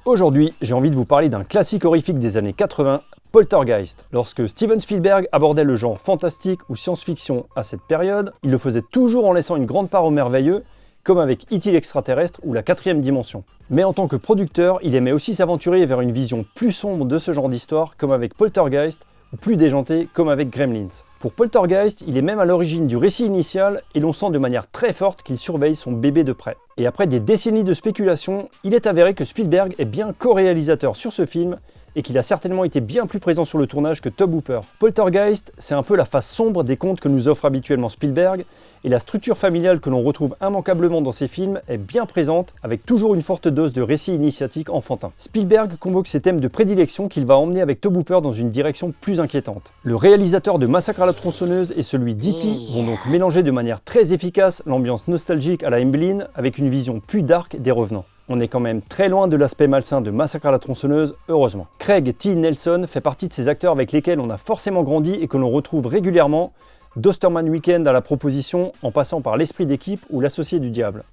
Aujourd'hui, j'ai envie de vous parler d'un classique horrifique des années 80, Poltergeist. Lorsque Steven Spielberg abordait le genre fantastique ou science-fiction à cette période, il le faisait toujours en laissant une grande part au merveilleux, comme avec E.T. l'extraterrestre ou la 4e dimension. Mais en tant que producteur, il aimait aussi s'aventurer vers une vision plus sombre de ce genre d'histoire, comme avec Poltergeist, ou plus déjanté, comme avec Gremlins. Pour Poltergeist, il est même à l'origine du récit initial et l'on sent de manière très forte qu'il surveille son bébé de près. Et après des décennies de spéculation, il est avéré que Spielberg est bien co-réalisateur sur ce film et qu'il a certainement été bien plus présent sur le tournage que Tobe Hooper. Poltergeist, c'est un peu la face sombre des contes que nous offre habituellement Spielberg, et la structure familiale que l'on retrouve immanquablement dans ses films est bien présente, avec toujours une forte dose de récit initiatique enfantin. Spielberg convoque ses thèmes de prédilection qu'il va emmener avec Tobe Hooper dans une direction plus inquiétante. Le réalisateur de Massacre à la tronçonneuse et celui d'E.T. vont donc mélanger de manière très efficace l'ambiance nostalgique à la Emmeline avec une vision plus dark des revenants. On est quand même très loin de l'aspect malsain de Massacre à la tronçonneuse, heureusement. Craig T. Nelson fait partie de ces acteurs avec lesquels on a forcément grandi et que l'on retrouve régulièrement, d'Osterman Weekend à la proposition, en passant par L'Esprit d'équipe ou L'Associé du diable.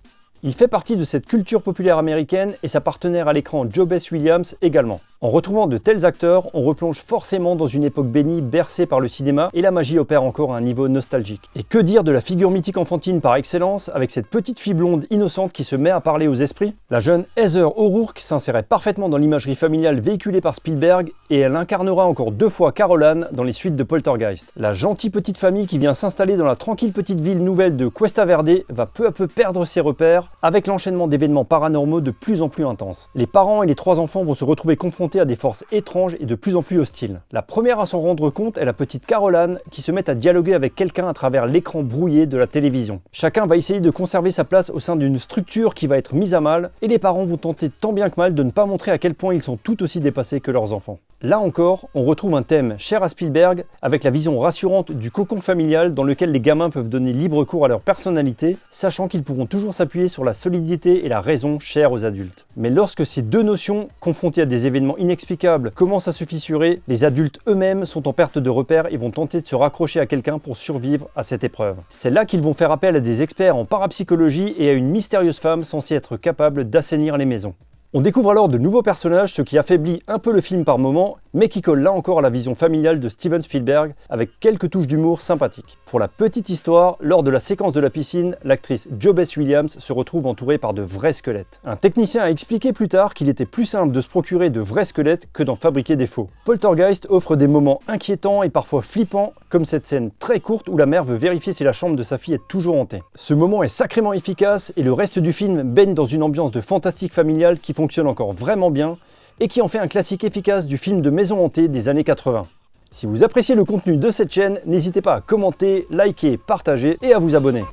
Il fait partie de cette culture populaire américaine et sa partenaire à l'écran Jo Beth Williams également. En retrouvant de tels acteurs, on replonge forcément dans une époque bénie bercée par le cinéma et la magie opère encore à un niveau nostalgique. Et que dire de la figure mythique enfantine par excellence avec cette petite fille blonde innocente qui se met à parler aux esprits? La jeune Heather O'Rourke s'insérait parfaitement dans l'imagerie familiale véhiculée par Spielberg et elle incarnera encore 2 fois Carol Anne dans les suites de Poltergeist. La gentille petite famille qui vient s'installer dans la tranquille petite ville nouvelle de Cuesta Verde va peu à peu perdre ses repères avec l'enchaînement d'événements paranormaux de plus en plus intenses. Les parents et les 3 enfants vont se retrouver confrontés à des forces étranges et de plus en plus hostiles. La première à s'en rendre compte est la petite Carol Anne qui se met à dialoguer avec quelqu'un à travers l'écran brouillé de la télévision. Chacun va essayer de conserver sa place au sein d'une structure qui va être mise à mal et les parents vont tenter tant bien que mal de ne pas montrer à quel point ils sont tout aussi dépassés que leurs enfants. Là encore, on retrouve un thème cher à Spielberg avec la vision rassurante du cocon familial dans lequel les gamins peuvent donner libre cours à leur personnalité, sachant qu'ils pourront toujours s'appuyer sur la solidité et la raison chères aux adultes. Mais lorsque ces deux notions, confrontées à des événements inexplicables, commencent à se fissurer, les adultes eux-mêmes sont en perte de repères et vont tenter de se raccrocher à quelqu'un pour survivre à cette épreuve. C'est là qu'ils vont faire appel à des experts en parapsychologie et à une mystérieuse femme censée être capable d'assainir les maisons. On découvre alors de nouveaux personnages, ce qui affaiblit un peu le film par moments, mais qui colle là encore à la vision familiale de Steven Spielberg, avec quelques touches d'humour sympathiques. Pour la petite histoire, lors de la séquence de la piscine, l'actrice Jo Beth Williams se retrouve entourée par de vrais squelettes. Un technicien a expliqué plus tard qu'il était plus simple de se procurer de vrais squelettes que d'en fabriquer des faux. Poltergeist offre des moments inquiétants et parfois flippants, comme cette scène très courte où la mère veut vérifier si la chambre de sa fille est toujours hantée. Ce moment est sacrément efficace et le reste du film baigne dans une ambiance de fantastique familiale qui fonctionne encore vraiment bien et qui en fait un classique efficace du film de maison hantée des années 80. Si vous appréciez le contenu de cette chaîne, n'hésitez pas à commenter, liker, partager et à vous abonner.